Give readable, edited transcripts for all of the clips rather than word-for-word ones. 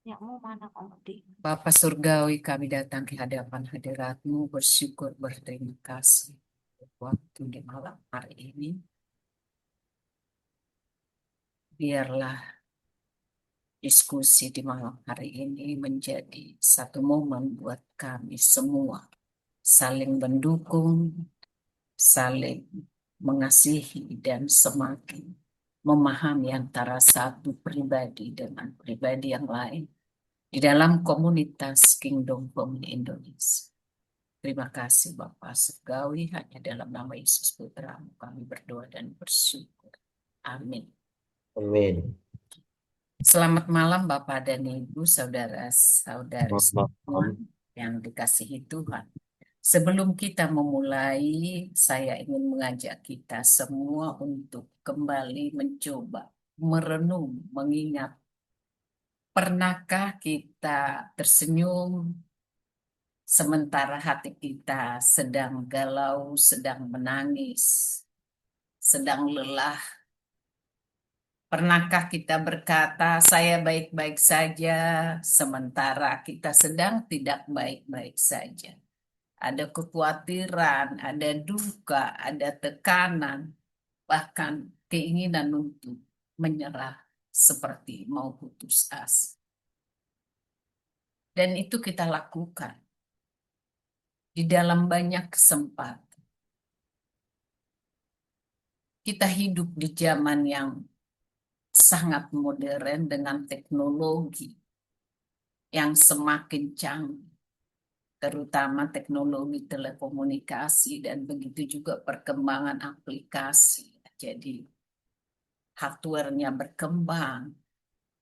Ya mau mana kamu di? Bapa Surgawi, kami datang ke hadapan hadirat-Mu bersyukur berterima kasih untuk waktu di malam hari ini. Biarlah diskusi di malam hari ini menjadi satu momen buat kami semua. Saling mendukung, saling mengasihi, dan semakin memahami antara satu pribadi dengan pribadi yang lain di dalam komunitas Kingdom Family Indonesia. Terima kasih Bapak Surgawi, hanya dalam nama Yesus Putramu kami berdoa dan bersyukur. Amin. Amin. Selamat malam Bapak dan Ibu, saudara-saudari semua Malam. yang dikasihi Tuhan. Sebelum kita memulai, saya ingin mengajak kita semua untuk kembali mencoba merenung, mengingat, pernahkah kita tersenyum sementara hati kita sedang galau, sedang menangis, sedang lelah? Pernahkah kita berkata, "Saya baik-baik saja," sementara kita sedang tidak baik-baik saja? Ada kekhawatiran, ada duka, ada tekanan, bahkan keinginan untuk menyerah, seperti mau putus asa. Dan itu kita lakukan di dalam banyak kesempatan. Kita hidup di zaman yang sangat modern dengan teknologi yang semakin canggih, terutama teknologi telekomunikasi, dan begitu juga perkembangan aplikasi. Jadi hardware-nya berkembang,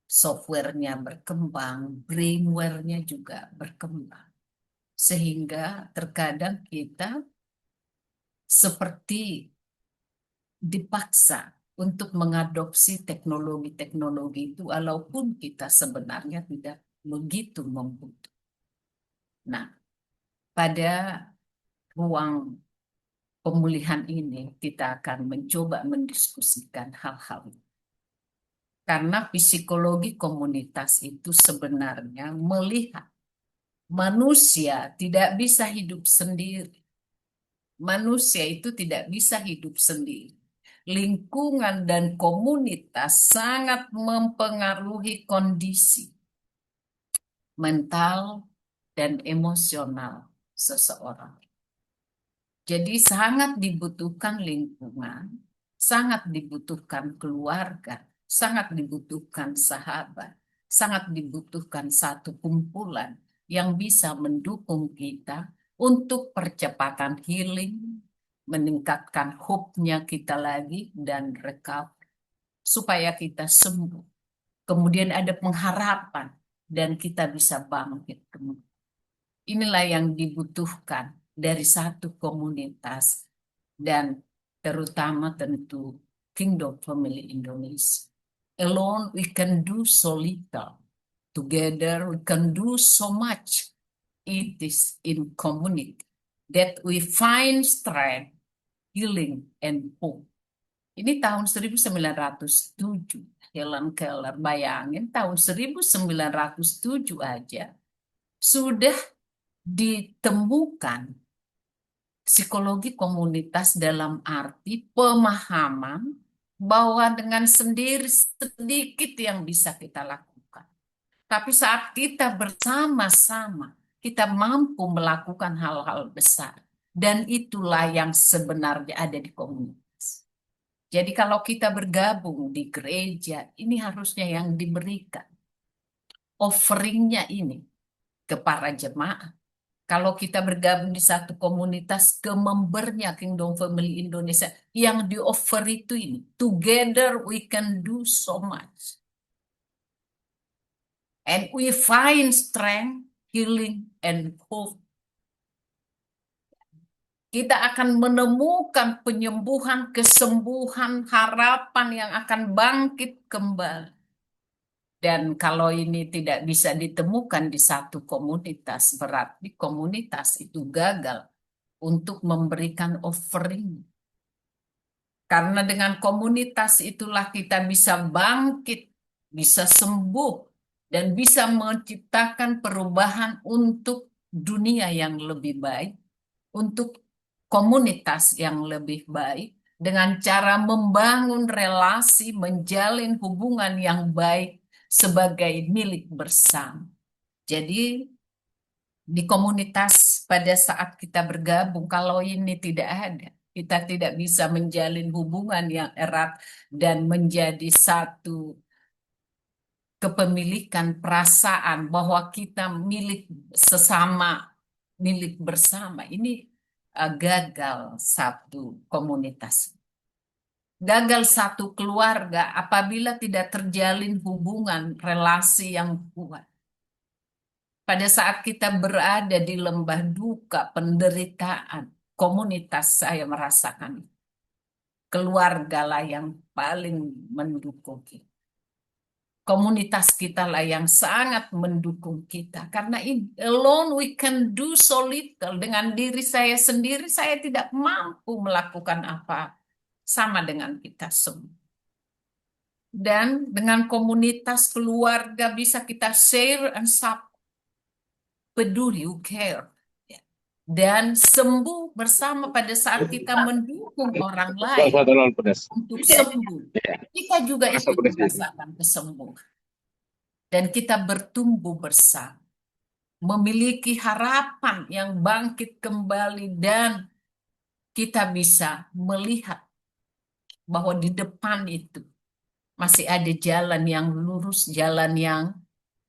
software-nya berkembang, brainware-nya juga berkembang. Sehingga terkadang kita seperti dipaksa untuk mengadopsi teknologi-teknologi itu, walaupun kita sebenarnya tidak begitu membutuhkan. Nah, pada ruang pemulihan ini kita akan mencoba mendiskusikan hal-hal ini. Karena psikologi komunitas itu sebenarnya melihat manusia tidak bisa hidup sendiri. Manusia itu tidak bisa hidup sendiri. Lingkungan dan komunitas sangat mempengaruhi kondisi mental dan emosional seseorang. Jadi sangat dibutuhkan lingkungan, sangat dibutuhkan keluarga, sangat dibutuhkan sahabat, sangat dibutuhkan satu kumpulan yang bisa mendukung kita untuk percepatan healing, meningkatkan hope-nya kita lagi, dan recovery, supaya kita sembuh. Kemudian ada pengharapan, dan kita bisa bangkit kembali. Inilah yang dibutuhkan dari satu komunitas, dan terutama tentu Kingdom Family Indonesia. Alone we can do so little. Together we can do so much. It is in community that we find strength, healing, and hope. Ini tahun 1907. Helen Keller, bayangin tahun 1907 aja sudah ditemukan psikologi komunitas dalam arti pemahaman bahwa dengan sendiri sedikit yang bisa kita lakukan. Tapi saat kita bersama-sama, kita mampu melakukan hal-hal besar. Dan itulah yang sebenarnya ada di komunitas. Jadi kalau kita bergabung di gereja, ini harusnya yang diberikan. Offeringnya ini ke para jemaat. Kalau kita bergabung di satu komunitas, ke membernya Kingdom Family Indonesia, yang di-offer itu ini, together we can do so much. And we find strength, healing, and hope. Kita akan menemukan penyembuhan, kesembuhan, harapan yang akan bangkit kembali. Dan kalau ini tidak bisa ditemukan di satu komunitas, berarti komunitas itu gagal untuk memberikan offering. Karena dengan komunitas itulah kita bisa bangkit, bisa sembuh, dan bisa menciptakan perubahan untuk dunia yang lebih baik, untuk komunitas yang lebih baik, dengan cara membangun relasi, menjalin hubungan yang baik sebagai milik bersama. Jadi di komunitas pada saat kita bergabung, kalau ini tidak ada, kita tidak bisa menjalin hubungan yang erat dan menjadi satu kepemilikan perasaan bahwa kita milik sesama, milik bersama. Ini gagal satu komunitas. Gagal satu keluarga apabila tidak terjalin hubungan relasi yang kuat. Pada saat kita berada di lembah duka, penderitaan, komunitas saya merasakan keluarga lah yang paling mendukung kita. Komunitas kita lah yang sangat mendukung kita. Karena alone we can do so little. Dengan diri saya sendiri, saya tidak mampu melakukan apa sama dengan kita semua. Dan dengan komunitas keluarga bisa kita share and support, peduli, you care. Dan sembuh bersama pada saat kita mendukung orang lain untuk sembuh. Kita juga ikut merasakan kesembuhan. Dan kita bertumbuh bersama. Memiliki harapan yang bangkit kembali dan kita bisa melihat bahwa di depan itu masih ada jalan yang lurus, jalan yang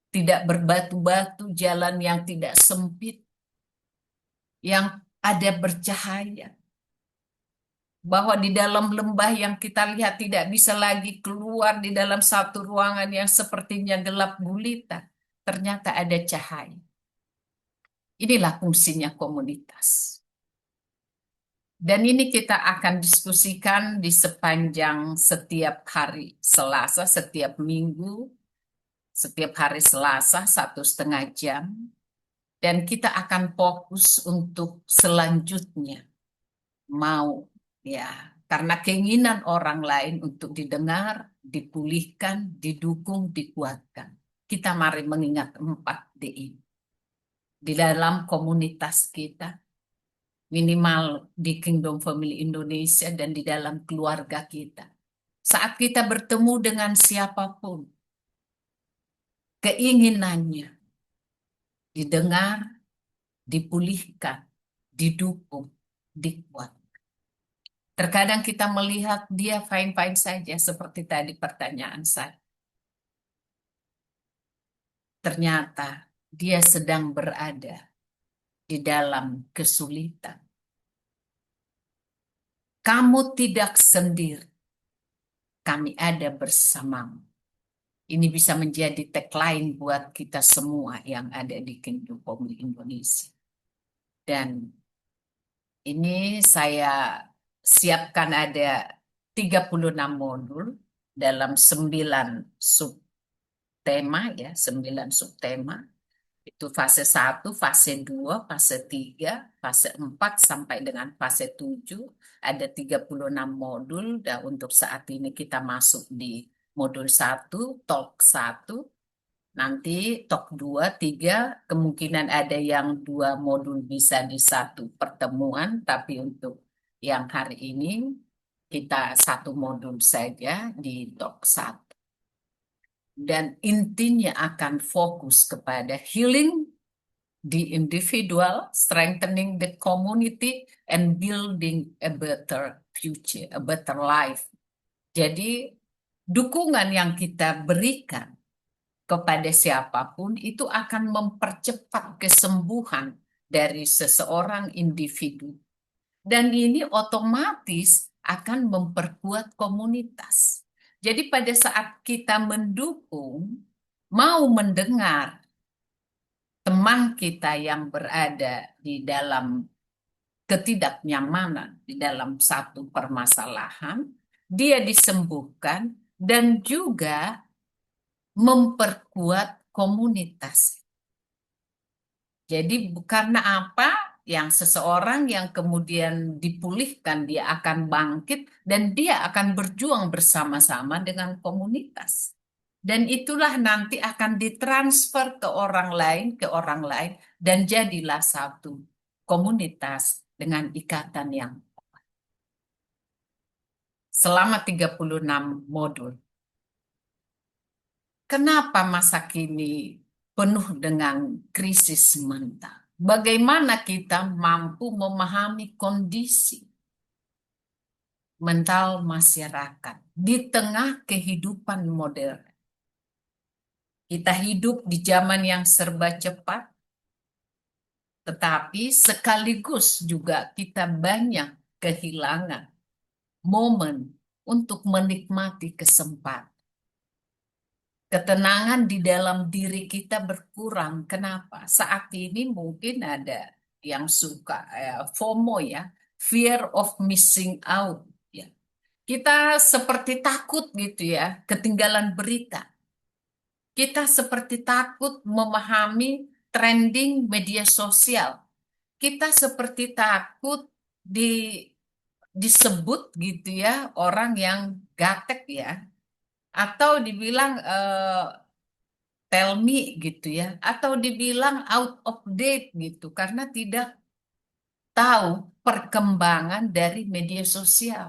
tidak berbatu-batu, jalan yang tidak sempit, yang ada bercahaya. Bahwa di dalam lembah yang kita lihat tidak bisa lagi keluar di dalam satu ruangan yang sepertinya gelap gulita, ternyata ada cahaya. Inilah fungsinya komunitas. Dan ini kita akan diskusikan di sepanjang setiap hari Selasa, setiap minggu, setiap hari Selasa 1,5 jam. Dan kita akan fokus untuk selanjutnya. Mau, ya, karena keinginan orang lain untuk didengar, dipulihkan, didukung, dikuatkan. Kita mari mengingat 4D ini. Di dalam komunitas kita, minimal di Kingdom Family Indonesia dan di dalam keluarga kita. Saat kita bertemu dengan siapapun, keinginannya didengar, dipulihkan, didukung, dikuatkan. Terkadang kita melihat dia fine-fine saja seperti tadi pertanyaan saya. Ternyata dia sedang berada di dalam kesulitan. Kamu tidak sendiri. Kami ada bersamamu. Ini bisa menjadi tagline buat kita semua yang ada di Kingdom Family Indonesia. Dan ini saya siapkan ada 36 modul dalam 9 subtema, ya, 9 subtema. Itu fase 1, fase 2, fase 3, fase 4 sampai dengan fase 7. Ada 36 modul dan untuk saat ini kita masuk di modul 1, talk 1. Nanti talk 2, 3, kemungkinan ada yang 2 modul bisa di satu pertemuan, tapi untuk yang hari ini kita 1 modul saja di talk 1. Dan intinya akan fokus kepada healing the individual, strengthening the community, and building a better future, a better life. Jadi dukungan yang kita berikan kepada siapapun itu akan mempercepat kesembuhan dari seseorang individu. Dan ini otomatis akan memperkuat komunitas. Jadi pada saat kita mendukung, mau mendengar teman kita yang berada di dalam ketidaknyamanan, di dalam satu permasalahan, dia disembuhkan dan juga memperkuat komunitas. Jadi karena apa? Yang seseorang yang kemudian dipulihkan, dia akan bangkit dan dia akan berjuang bersama-sama dengan komunitas. Dan itulah nanti akan ditransfer ke orang lain, dan jadilah satu komunitas dengan ikatan yang selama 36 modul. Kenapa masa kini penuh dengan krisis mental? Bagaimana kita mampu memahami kondisi mental masyarakat di tengah kehidupan modern? Kita hidup di zaman yang serba cepat, tetapi sekaligus juga kita banyak kehilangan momen untuk menikmati kesempatan. Ketenangan di dalam diri kita berkurang. Kenapa? Saat ini mungkin ada yang suka FOMO ya, fear of missing out ya. Kita seperti takut gitu ya, ketinggalan berita. Kita seperti takut memahami trending media sosial. Kita seperti takut disebut gitu ya, orang yang gatek ya, atau dibilang tell me gitu ya, atau dibilang out of date gitu, karena tidak tahu perkembangan dari media sosial.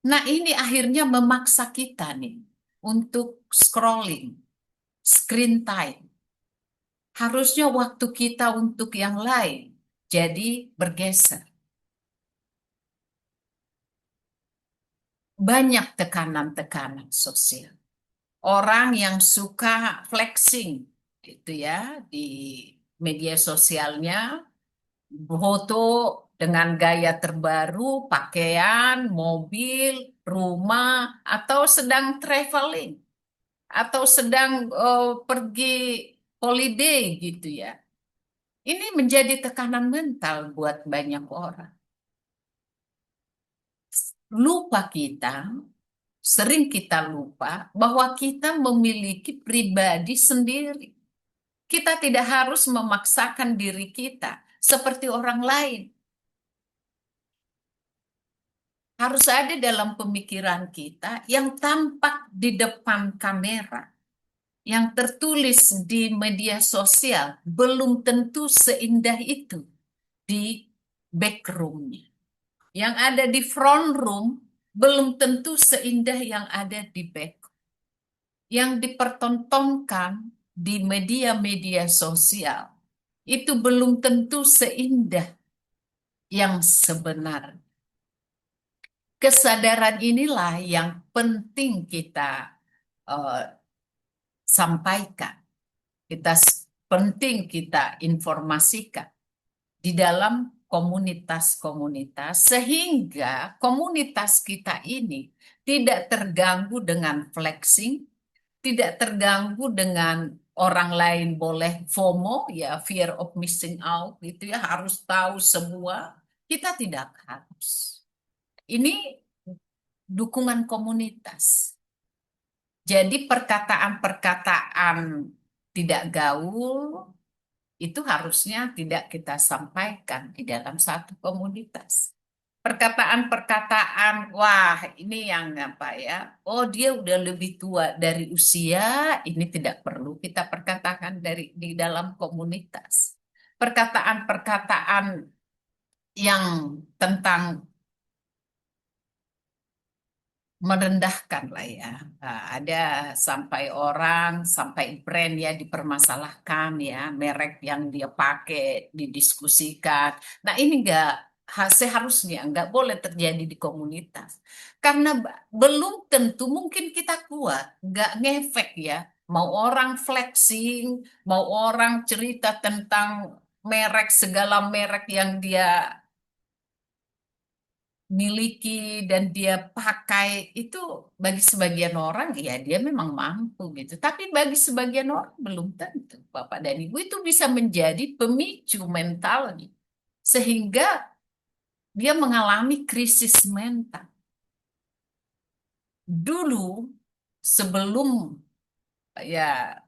Nah, ini akhirnya memaksa kita nih untuk scrolling, screen time. Harusnya waktu kita untuk yang lain jadi bergeser. Banyak tekanan-tekanan sosial. Orang yang suka flexing gitu ya di media sosialnya, foto dengan gaya terbaru, pakaian, mobil, rumah, atau sedang traveling, atau sedang pergi holiday gitu ya. Ini menjadi tekanan mental buat banyak orang. Lupa kita, sering kita lupa bahwa kita memiliki pribadi sendiri. Kita tidak harus memaksakan diri kita seperti orang lain. Harus ada dalam pemikiran kita yang tampak di depan kamera, yang tertulis di media sosial, belum tentu seindah itu di backroomnya. Yang ada di front room belum tentu seindah yang ada di back. Yang dipertontonkan di media-media sosial itu belum tentu seindah yang sebenarnya. Kesadaran inilah yang penting kita uh, sampaikan. Penting kita informasikan di dalam komunitas-komunitas sehingga komunitas kita ini tidak terganggu dengan flexing, tidak terganggu dengan orang lain boleh FOMO ya, fear of missing out gitu ya, harus tahu semua. Kita tidak harus. Ini dukungan komunitas. Jadi perkataan-perkataan tidak gaul itu harusnya tidak kita sampaikan di dalam satu komunitas. Perkataan-perkataan, wah ini yang apa ya, oh dia udah lebih tua dari usia, ini tidak perlu kita perkatakan di dalam komunitas. Perkataan-perkataan yang tentang merendahkan lah ya. Nah, ada sampai brand ya dipermasalahkan ya, merek yang dia pakai didiskusikan. Nah ini seharusnya nggak boleh terjadi di komunitas. Karena belum tentu mungkin kita kuat, nggak ngefek ya. Mau orang flexing, mau orang cerita tentang segala merek yang dia miliki dan dia pakai itu, bagi sebagian orang ya dia memang mampu gitu. Tapi bagi sebagian orang belum tentu. Bapak dan Ibu itu bisa menjadi pemicu mentalnya sehingga dia mengalami krisis mental. Dulu sebelum ya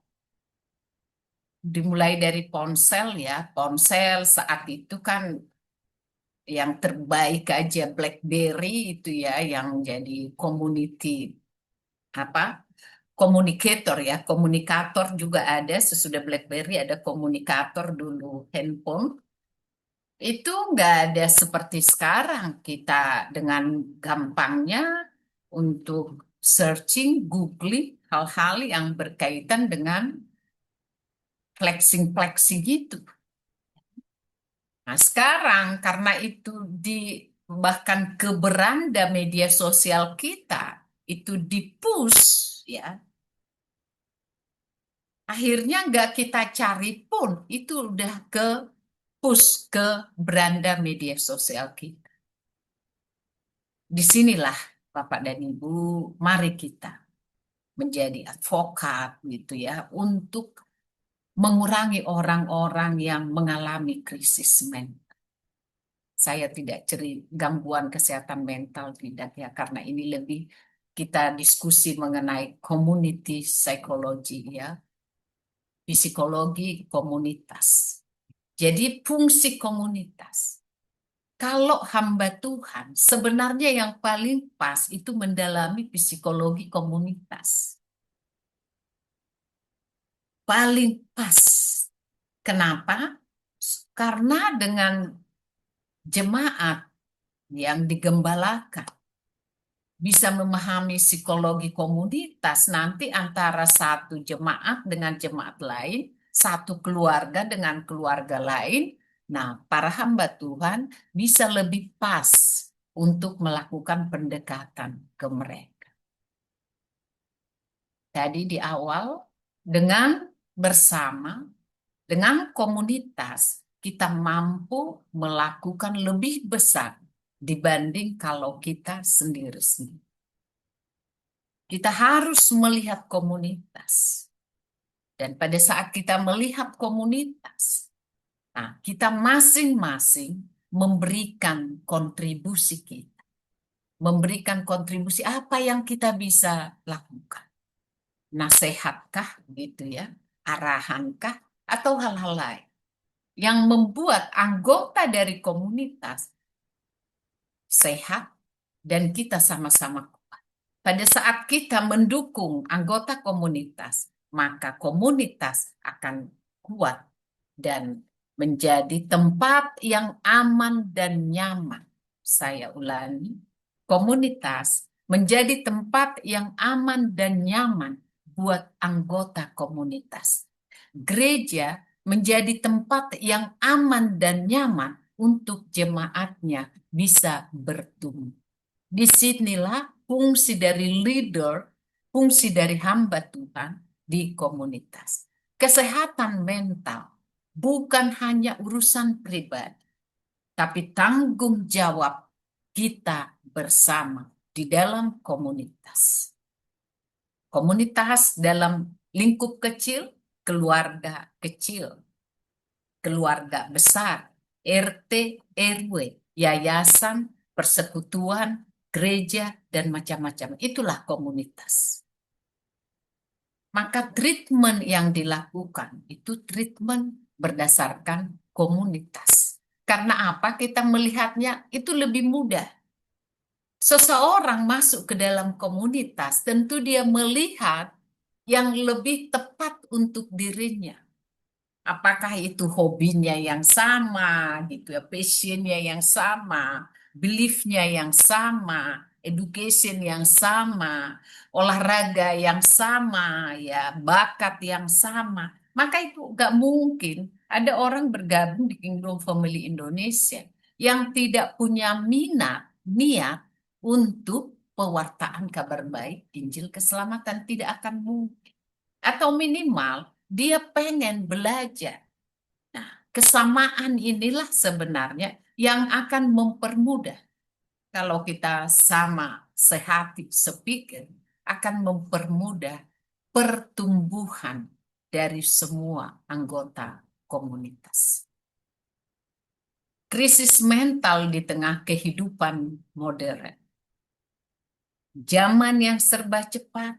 dimulai dari ponsel ya, ponsel saat itu kan yang terbaik aja BlackBerry itu ya yang jadi community apa komunikator ya, komunikator juga ada, sesudah BlackBerry ada komunikator dulu handphone. Itu nggak ada seperti sekarang kita dengan gampangnya untuk searching, googling hal-hal yang berkaitan dengan flexing-flexing gitu. Nah, sekarang karena itu bahkan ke beranda media sosial kita itu di-push ya. Akhirnya nggak kita cari pun itu udah ke push ke beranda media sosial kita. Disinilah Bapak dan Ibu, mari kita menjadi advokat gitu ya untuk mengurangi orang-orang yang mengalami krisis mental. Saya tidak gangguan kesehatan mental tidak ya, karena ini lebih kita diskusi mengenai community psychology ya, psikologi komunitas. Jadi fungsi komunitas. Kalau hamba Tuhan, sebenarnya yang paling pas itu mendalami psikologi komunitas. Paling pas. Kenapa? Karena dengan jemaat yang digembalakan, bisa memahami psikologi komunitas, nanti antara satu jemaat dengan jemaat lain, satu keluarga dengan keluarga lain, nah para hamba Tuhan bisa lebih pas untuk melakukan pendekatan ke mereka. Tadi di awal, dengan bersama, dengan komunitas, kita mampu melakukan lebih besar dibanding kalau kita sendiri-sendiri. Kita harus melihat komunitas. Dan pada saat kita melihat komunitas, nah, kita masing-masing memberikan kontribusi kita. Memberikan kontribusi apa yang kita bisa lakukan. Nasehatkah gitu ya, arahankah, atau hal-hal lain yang membuat anggota dari komunitas sehat dan kita sama-sama kuat. Pada saat kita mendukung anggota komunitas, maka komunitas akan kuat dan menjadi tempat yang aman dan nyaman. Saya ulangi, komunitas menjadi tempat yang aman dan nyaman buat anggota komunitas. Gereja menjadi tempat yang aman dan nyaman untuk jemaatnya bisa bertumbuh. Disinilah fungsi dari leader, fungsi dari hamba Tuhan di komunitas. Kesehatan mental bukan hanya urusan pribadi, tapi tanggung jawab kita bersama di dalam komunitas. Komunitas dalam lingkup kecil, keluarga kecil, keluarga besar, RT, RW, yayasan, persekutuan, gereja, dan macam-macam. Itulah komunitas. Maka treatment yang dilakukan itu treatment berdasarkan komunitas. Karena apa? Kita melihatnya itu lebih mudah. Seseorang masuk ke dalam komunitas, tentu dia melihat yang lebih tepat untuk dirinya. Apakah itu hobinya yang sama, gitu ya, passionnya yang sama, beliefnya yang sama, education yang sama, olahraga yang sama, ya, bakat yang sama. Maka itu nggak mungkin ada orang bergabung di Kingdom Family Indonesia yang tidak punya niat untuk pewartaan kabar baik, Injil keselamatan, tidak akan mungkin. Atau minimal dia pengen belajar. Nah, kesamaan inilah sebenarnya yang akan mempermudah. Kalau kita sama sehati, sepikir, akan mempermudah pertumbuhan dari semua anggota komunitas. Krisis mental di tengah kehidupan modern. Zaman yang serba cepat,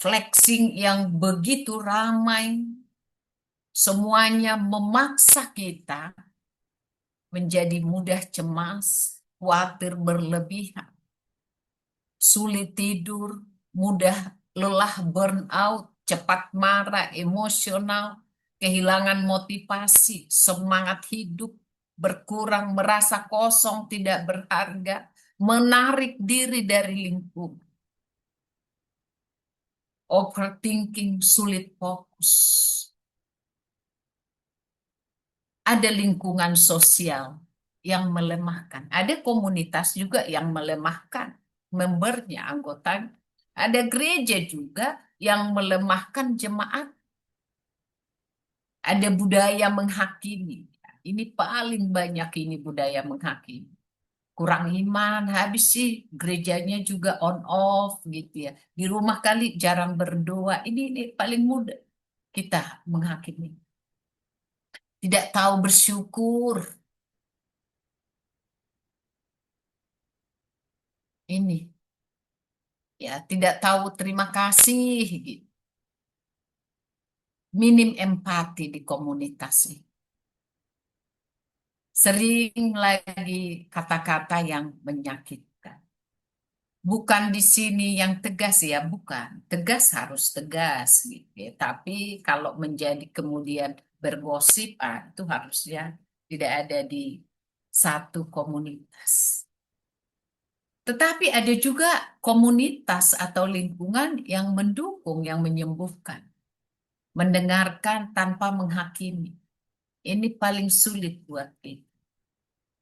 flexing yang begitu ramai, semuanya memaksa kita menjadi mudah cemas, khawatir berlebihan, sulit tidur, mudah lelah, burnout, cepat marah, emosional, kehilangan motivasi, semangat hidup, berkurang, merasa kosong, tidak berharga, menarik diri dari lingkungan, overthinking, sulit fokus. Ada lingkungan sosial yang melemahkan, ada komunitas juga yang melemahkan membernya, anggotanya. Ada gereja juga yang melemahkan jemaat. Ada budaya menghakimi. Ini paling banyak ini budaya menghakimi. Kurang iman, habis sih gerejanya juga on off gitu ya. Di rumah kali jarang berdoa. Ini paling mudah kita menghakimi. Tidak tahu bersyukur. Ini ya, tidak tahu terima kasih gitu. Minim empati di komunitas ini. Sering lagi kata-kata yang menyakitkan. Bukan di sini yang tegas ya, bukan. Tegas harus tegas gitu ya. Tapi kalau menjadi kemudian bergosip, itu harusnya tidak ada di satu komunitas. Tetapi ada juga komunitas atau lingkungan yang mendukung, yang menyembuhkan, mendengarkan tanpa menghakimi. Ini paling sulit buat kita.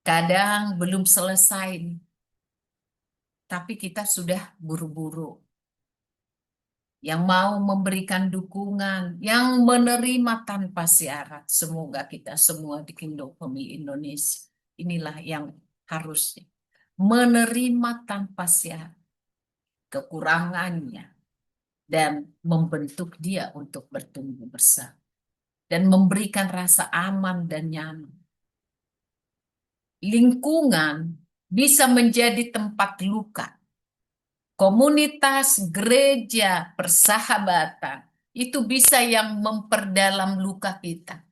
Kadang belum selesai, tapi kita sudah buru-buru. Yang mau memberikan dukungan, yang menerima tanpa syarat. Semoga kita semua di Kingdom Indonesia, inilah yang harusnya menerima tanpa syarat kekurangannya dan membentuk dia untuk bertumbuh bersama dan memberikan rasa aman dan nyaman. Lingkungan bisa menjadi tempat luka. Komunitas, gereja, persahabatan, itu bisa yang memperdalam luka kita.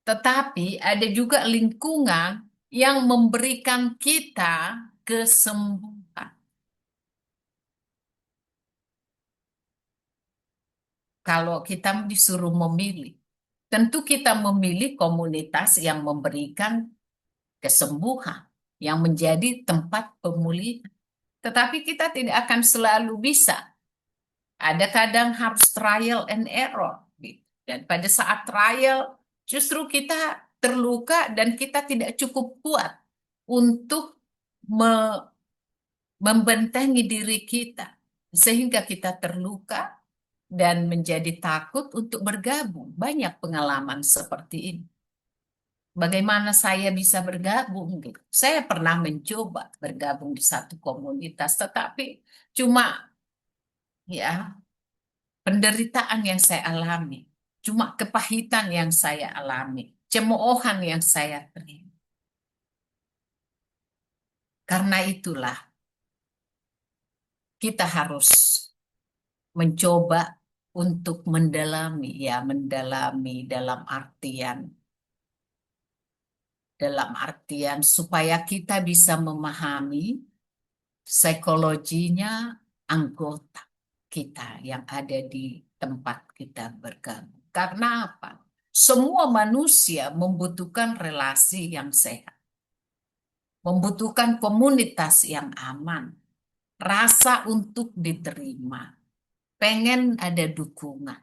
Tetapi ada juga lingkungan yang memberikan kita kesembuhan. Kalau kita disuruh memilih, tentu kita memilih komunitas yang memberikan kesembuhan, yang menjadi tempat pemulihan. Tetapi kita tidak akan selalu bisa. Ada kadang harus trial and error, gitu. Dan pada saat trial, justru kita terluka dan kita tidak cukup kuat untuk membentengi diri kita. Sehingga kita terluka dan menjadi takut untuk bergabung. Banyak pengalaman seperti ini. Bagaimana saya bisa bergabung gitu. Saya pernah mencoba bergabung di satu komunitas, tetapi cuma ya penderitaan yang saya alami, cuma kepahitan yang saya alami, cemoohan yang saya terima. Karena itulah kita harus mencoba untuk mendalami, ya mendalami dalam artian supaya kita bisa memahami psikologinya anggota kita yang ada di tempat kita bergabung. Karena apa? Semua manusia membutuhkan relasi yang sehat, membutuhkan komunitas yang aman, rasa untuk diterima, pengen ada dukungan.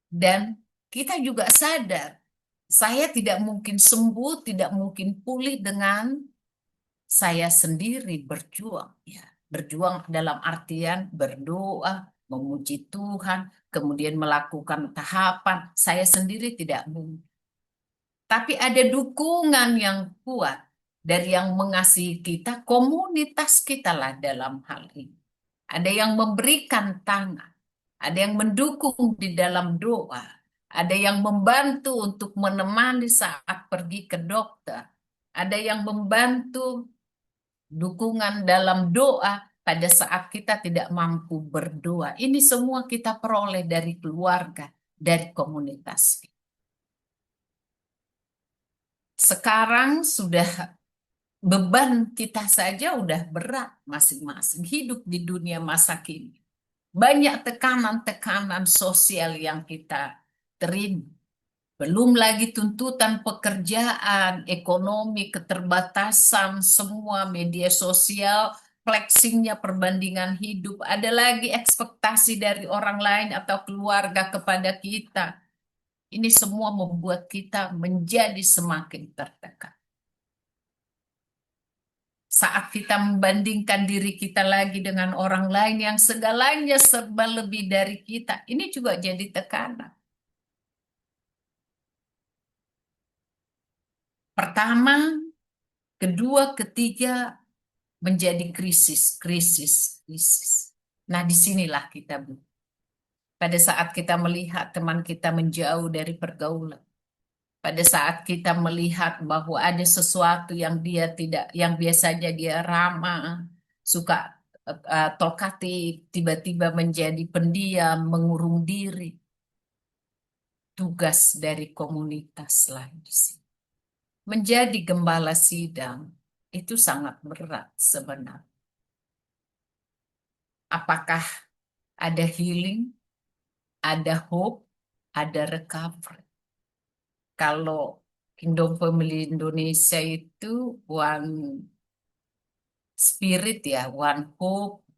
Dan kita juga sadar, saya tidak mungkin sembuh, tidak mungkin pulih dengan saya sendiri berjuang. Ya, berjuang dalam artian berdoa, memuji Tuhan, kemudian melakukan tahapan. Saya sendiri tidak mungkin. Tapi ada dukungan yang kuat dari yang mengasihi kita, komunitas kita lah dalam hal ini. Ada yang memberikan tangan, ada yang mendukung di dalam doa, ada yang membantu untuk menemani saat pergi ke dokter, ada yang membantu dukungan dalam doa pada saat kita tidak mampu berdoa. Ini semua kita peroleh dari keluarga, dari komunitas. Sekarang sudah Beban kita saja udah berat masing-masing hidup di dunia masa kini. Banyak tekanan-tekanan sosial yang kita terima. Belum lagi tuntutan pekerjaan, ekonomi, keterbatasan, semua media sosial, flexingnya perbandingan hidup. Ada lagi ekspektasi dari orang lain atau keluarga kepada kita. Ini semua membuat kita menjadi semakin tertekan. Saat kita membandingkan diri kita lagi dengan orang lain yang segalanya serba lebih dari kita, ini juga jadi tekanan. Pertama, kedua, ketiga menjadi krisis, krisis, krisis. Nah, disinilah kita, Bu. Pada saat kita melihat teman kita menjauh dari pergaulan, pada saat kita melihat bahwa ada sesuatu yang dia tidak, yang biasanya dia ramah, suka talkatif, tiba-tiba menjadi pendiam, mengurung diri. Tugas dari komunitas lah di sini. Menjadi gembala sidang itu sangat berat sebenarnya. Apakah ada healing, ada hope, ada recovery? Kalau Kingdom Family Indonesia itu one spirit ya, one hope,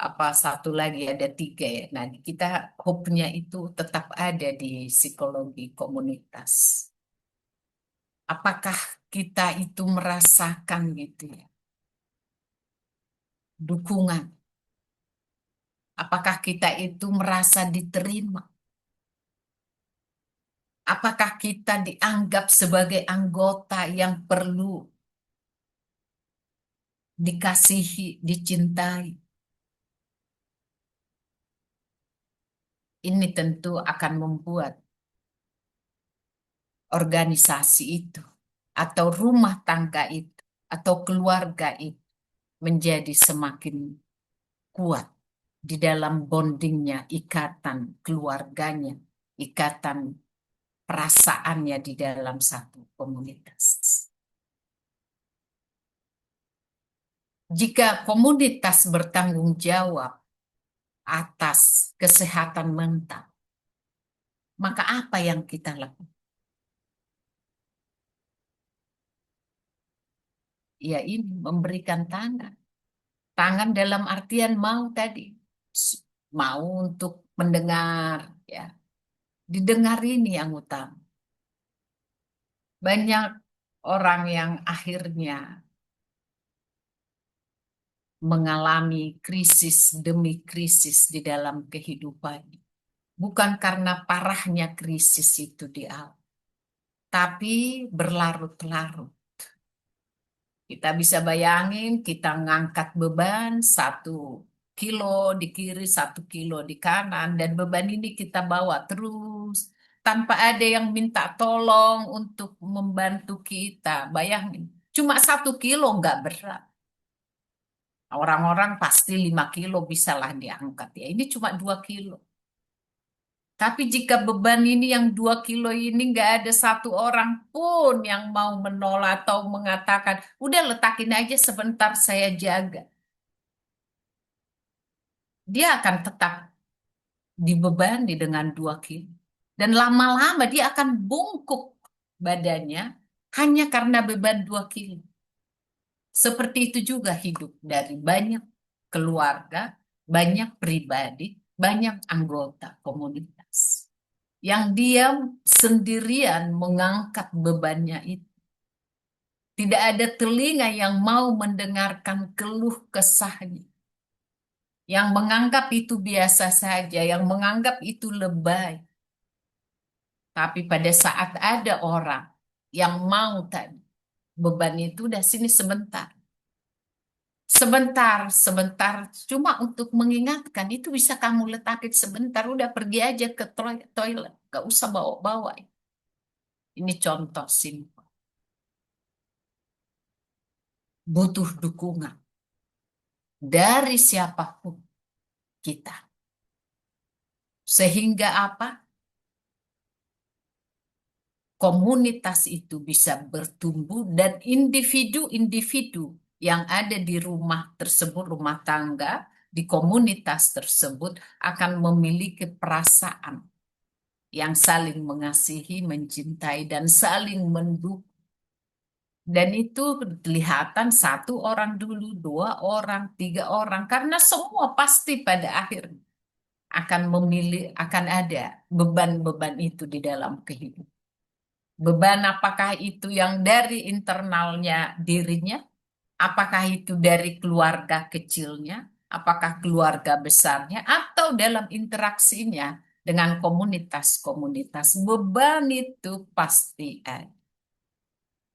apa satu lagi ada tiga ya. Nah, kita hope-nya itu tetap ada di psikologi komunitas. Apakah kita itu merasakan gitu ya, dukungan? Apakah kita itu merasa diterima? Apakah kita dianggap sebagai anggota yang perlu dikasihi, dicintai? Ini tentu akan membuat organisasi itu, atau rumah tangga itu, atau keluarga itu menjadi semakin kuat di dalam bondingnya, ikatan keluarganya, ikatan perasaannya di dalam satu komunitas. Jika komunitas bertanggung jawab atas kesehatan mental, maka apa yang kita lakukan? Ya ini memberikan tangan. Tangan dalam artian mau tadi, mau untuk mendengar, ya. Didengar ini yang utama. Banyak orang yang akhirnya mengalami krisis demi krisis di dalam kehidupannya. Bukan karena parahnya krisis itu di awal, tapi berlarut-larut. Kita bisa bayangin kita ngangkat beban 1 kilo di kiri, 1 kilo di kanan, dan beban ini kita bawa terus tanpa ada yang minta tolong untuk membantu kita. Bayangin, cuma 1 kilo nggak berat. Orang-orang pasti 5 kilo bisalah diangkat ya. Ini cuma 2 kilo. Tapi jika beban ini yang 2 kilo ini nggak ada satu orang pun yang mau menolak atau mengatakan, udah letakin aja sebentar saya jaga. Dia akan tetap dibebani dengan 2 kilo. Dan lama-lama dia akan bungkuk badannya hanya karena beban 2 kilo. Seperti itu juga hidup dari banyak keluarga, banyak pribadi, banyak anggota komunitas yang diam sendirian mengangkat bebannya itu. Tidak ada telinga yang mau mendengarkan keluh kesahnya, yang menganggap itu biasa saja, yang menganggap itu lebay. Tapi pada saat ada orang yang mau tadi, beban itu udah sini sebentar. Sebentar, sebentar, cuma untuk mengingatkan itu bisa kamu letakin sebentar, udah pergi aja ke toilet, gak usah bawa-bawa. Ini contoh simpel. Butuh dukungan dari siapapun kita. Sehingga apa? komunitas itu bisa bertumbuh dan individu-individu yang ada di rumah tersebut, rumah tangga, di komunitas tersebut akan memiliki perasaan yang saling mengasihi, mencintai, dan saling mendukung. Dan itu kelihatan satu orang dulu, dua orang, tiga orang, karena semua pasti pada akhirnya akan memilih, akan ada beban-beban itu di dalam kehidupan. Beban apakah itu yang dari internalnya dirinya, apakah itu dari keluarga kecilnya, apakah keluarga besarnya, atau dalam interaksinya dengan komunitas-komunitas. Beban itu pasti ada.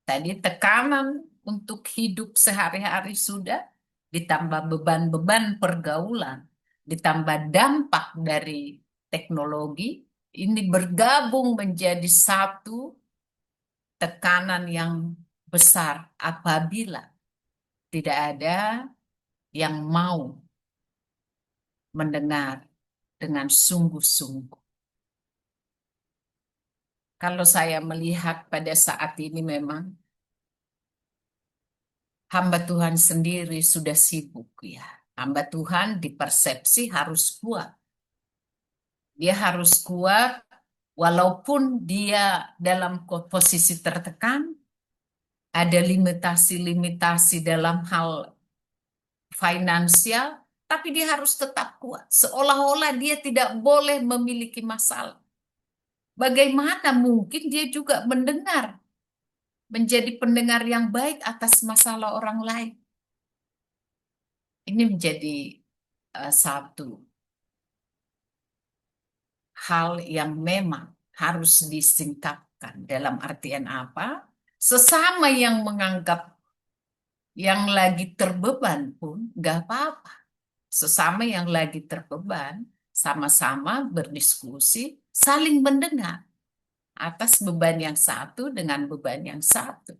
Tadi tekanan untuk hidup sehari-hari sudah, ditambah beban-beban pergaulan, ditambah dampak dari teknologi, ini bergabung menjadi satu tekanan yang besar apabila tidak ada yang mau mendengar dengan sungguh-sungguh. Kalau saya melihat pada saat ini memang hamba Tuhan sendiri sudah sibuk ya. Hamba Tuhan di persepsi harus kuat. Dia harus kuat walaupun dia dalam posisi tertekan, ada limitasi-limitasi dalam hal finansial, tapi dia harus tetap kuat. Seolah-olah dia tidak boleh memiliki masalah. Bagaimana mungkin dia juga mendengar, menjadi pendengar yang baik atas masalah orang lain? Ini menjadi satu hal yang memang harus disingkapkan. Dalam artian apa? Sesama yang menganggap yang lagi terbeban pun gak apa-apa. Sesama yang lagi terbeban, sama-sama berdiskusi, saling mendengar atas beban yang satu dengan beban yang satu.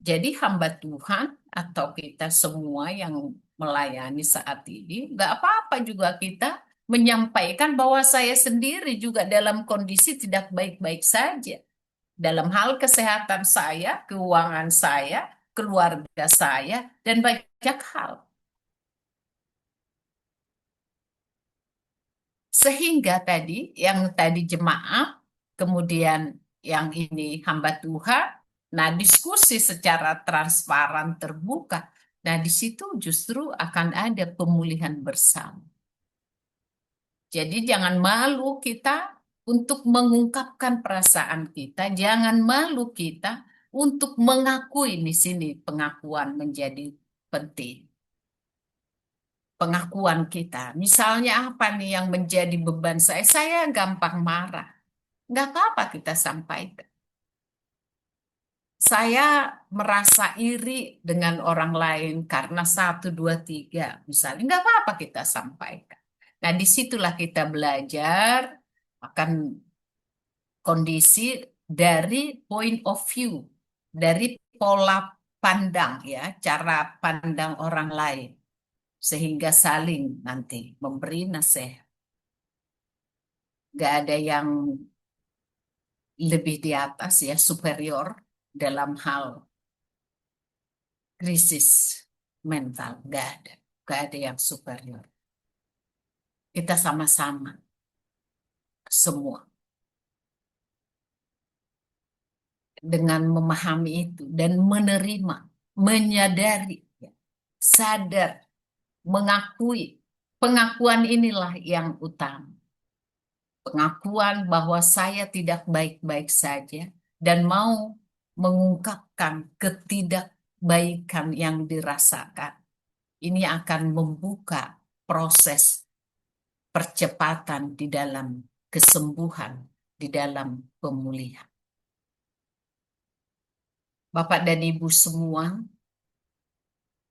Jadi hamba Tuhan atau kita semua yang melayani saat ini, nggak apa-apa juga kita menyampaikan bahwa saya sendiri juga dalam kondisi tidak baik-baik saja. Dalam hal kesehatan saya, keuangan saya, keluarga saya, dan banyak hal. Sehingga yang tadi jemaah, kemudian yang ini hamba Tuhan, nah diskusi secara transparan terbuka. Nah di situ justru akan ada pemulihan bersama. Jadi jangan malu kita untuk mengungkapkan perasaan kita, jangan malu kita untuk mengakui di sini pengakuan menjadi penting. Pengakuan kita. Misalnya apa nih yang menjadi beban saya? Saya gampang marah. Nggak apa-apa kita sampaikan. Saya merasa iri dengan orang lain karena satu, dua, tiga. Misalnya, nggak apa-apa kita sampaikan. Nah, disitulah kita belajar akan kondisi dari point of view, dari pola pandang ya, cara pandang orang lain. Sehingga saling nanti memberi nasihat. Nggak ada yang lebih di atas ya, superior dalam hal krisis mental. Nggak ada yang superior. Kita sama-sama, semua. Dengan memahami itu dan menerima, menyadari, ya, sadar, mengakui. Pengakuan inilah yang utama. Pengakuan bahwa saya tidak baik-baik saja dan mau mengungkapkan ketidakbaikan yang dirasakan. Ini akan membuka proses percepatan di dalam kesembuhan, di dalam pemulihan. Bapak dan Ibu semua,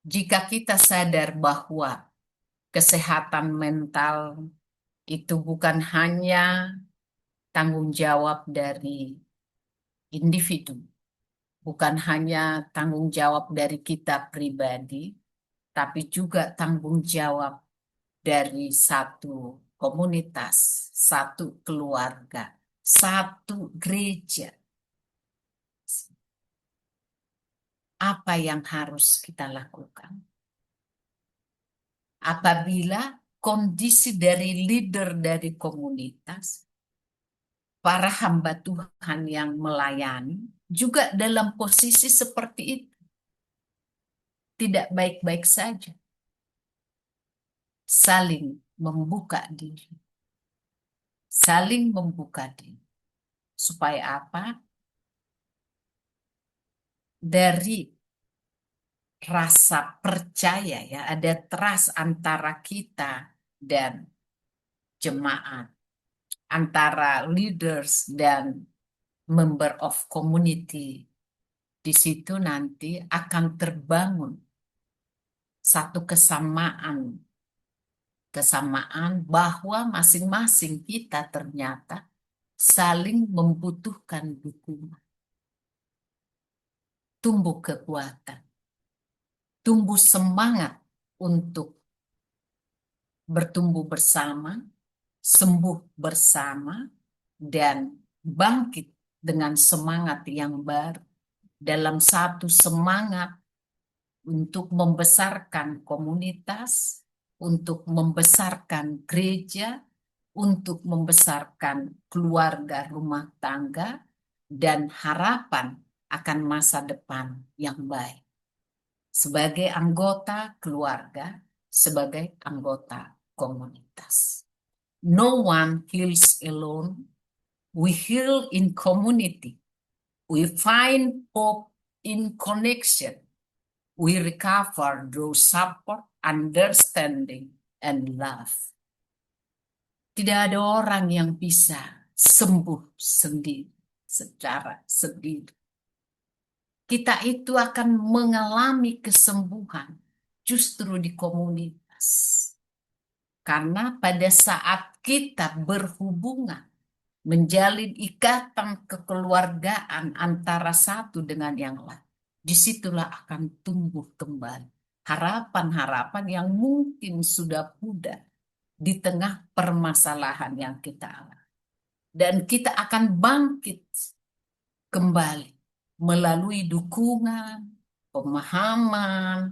jika kita sadar bahwa kesehatan mental itu bukan hanya tanggung jawab dari individu, bukan hanya tanggung jawab dari kita pribadi, tapi juga tanggung jawab dari satu komunitas, satu keluarga, satu gereja. apa yang harus kita lakukan. Apabila kondisi dari leader dari komunitas, para hamba Tuhan yang melayani, juga dalam posisi seperti itu, tidak baik-baik saja. Saling membuka diri. Saling membuka diri. Supaya apa? Dari rasa percaya ya, ada trust antara kita dan jemaat, antara leaders dan member of community. Di situ nanti akan terbangun satu kesamaan bahwa masing-masing kita ternyata saling membutuhkan dukungan. Tumbuh kekuatan, tumbuh semangat untuk bertumbuh bersama, sembuh bersama, dan bangkit dengan semangat yang baru. Dalam satu semangat untuk membesarkan komunitas, untuk membesarkan gereja, untuk membesarkan keluarga rumah tangga, dan harapan akan masa depan yang baik. Sebagai anggota keluarga, sebagai anggota komunitas. No one heals alone. We heal in community. We find hope in connection. We recover through support, understanding, and love. Tidak ada orang yang bisa sembuh sendiri, secara sendiri. Kita itu akan mengalami kesembuhan justru di komunitas. Karena pada saat kita berhubungan, menjalin ikatan kekeluargaan antara satu dengan yang lain, disitulah akan tumbuh kembali harapan-harapan yang mungkin sudah pudar di tengah permasalahan yang kita alami. Dan kita akan bangkit kembali melalui dukungan, pemahaman,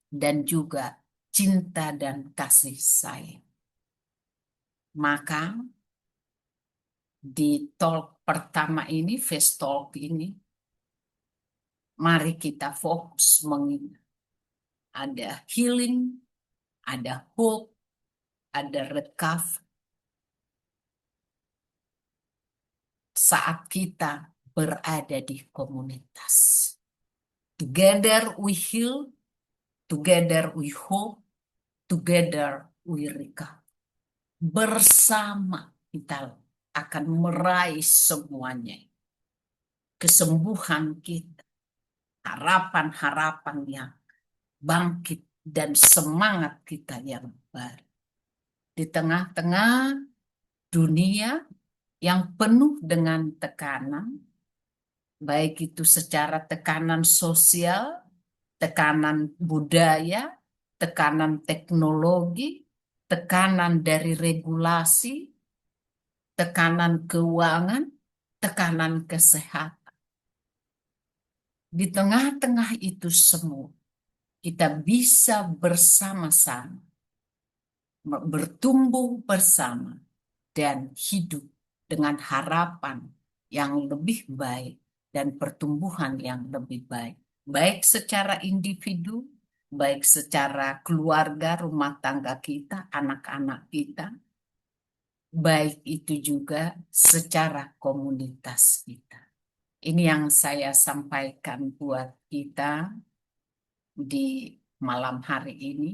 dan juga cinta dan kasih sayang. Maka di talk pertama ini, Face Talk ini, mari kita fokus mengingat ada healing, ada hope, ada recovery. Saat kita berada di komunitas. Together we heal, together we hope, together we recover. Bersama kita akan meraih semuanya. Kesembuhan kita, harapan-harapan yang bangkit, dan semangat kita yang baru. Di tengah-tengah dunia yang penuh dengan tekanan, baik itu secara tekanan sosial, tekanan budaya, tekanan teknologi, tekanan dari regulasi, tekanan keuangan, tekanan kesehatan. Di tengah-tengah itu semua, kita bisa bersama-sama, bertumbuh bersama, dan hidup dengan harapan yang lebih baik dan pertumbuhan yang lebih baik. Baik secara individu, baik secara keluarga, rumah tangga kita, anak-anak kita, baik itu juga secara komunitas kita. Ini yang saya sampaikan buat kita di malam hari ini.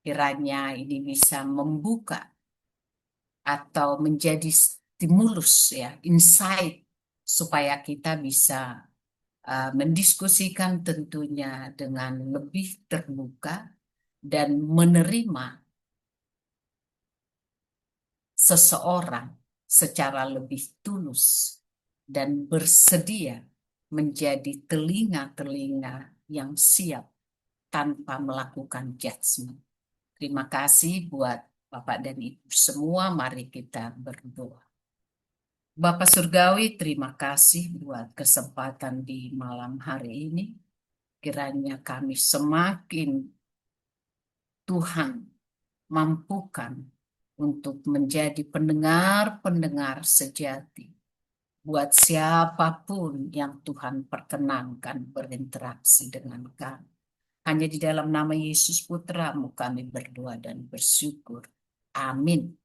Kiranya ini bisa membuka atau menjadi stimulus ya, insight, supaya kita bisa mendiskusikan tentunya dengan lebih terbuka dan menerima seseorang secara lebih tulus dan bersedia menjadi telinga-telinga yang siap tanpa melakukan judgment. Terima kasih buat Bapak dan Ibu semua, mari kita berdoa. Bapak Surgawi, terima kasih buat kesempatan di malam hari ini. Kiranya kami semakin Tuhan mampukan untuk menjadi pendengar-pendengar sejati buat siapapun yang Tuhan perkenankan berinteraksi dengan kami. Hanya di dalam nama Yesus Putramu kami berdoa dan bersyukur. Amin.